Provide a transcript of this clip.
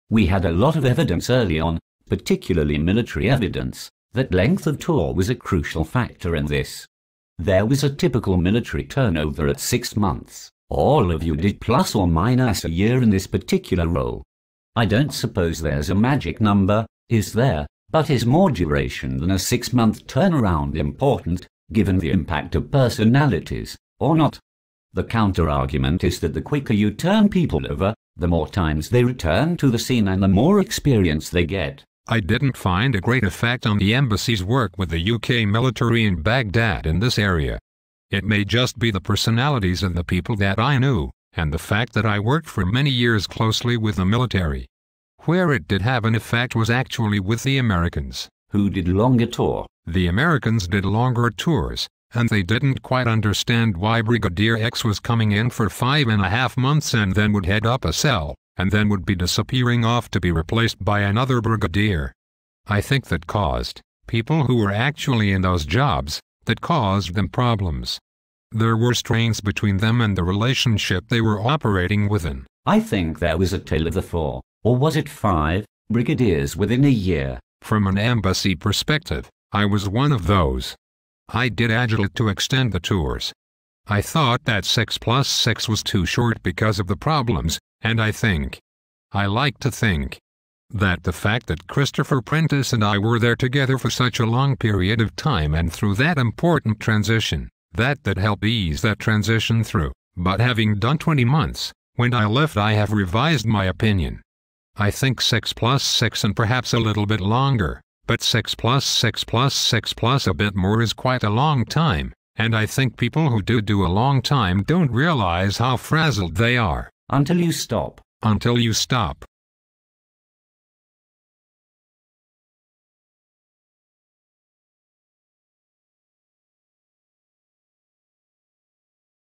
We had a lot of evidence early on, particularly military evidence, that length of tour was a crucial factor in this. There was a typical military turnover at 6 months. All of you did plus or minus a year in this particular role. I don't suppose there's a magic number, is there? But is more duration than a 6-month turnaround important, given the impact of personalities, or not? The counter-argument is that the quicker you turn people over, the more times they return to the scene and the more experience they get. I didn't find a great effect on the embassy's work with the UK military in Baghdad in this area. It may just be the personalities of the people that I knew, and the fact that I worked for many years closely with the military. Where it did have an effect was actually with the Americans. Who did longer tour? The Americans did longer tours, and they didn't quite understand why Brigadier X was coming in for 5.5 months and then would head up a cell, and then would be disappearing off to be replaced by another brigadier. I think that caused people who were actually in those jobs, that caused them problems. There were strains between them and the relationship they were operating within. I think there was a tale of the 4, or was it 5, brigadiers within a year. From an embassy perspective, I was one of those. I did adulate to extend the tours. I thought that 6 plus 6 was too short because of the problems, and I like to think, that the fact that Christopher Prentice and I were there together for such a long period of time and through that important transition, that helped ease that transition through. But having done 20 months, when I left I have revised my opinion. I think 6 plus 6 and perhaps a little bit longer, but 6 plus 6 plus 6 plus a bit more is quite a long time, and I think people who do a long time don't realize how frazzled they are. Until you stop. Until you stop.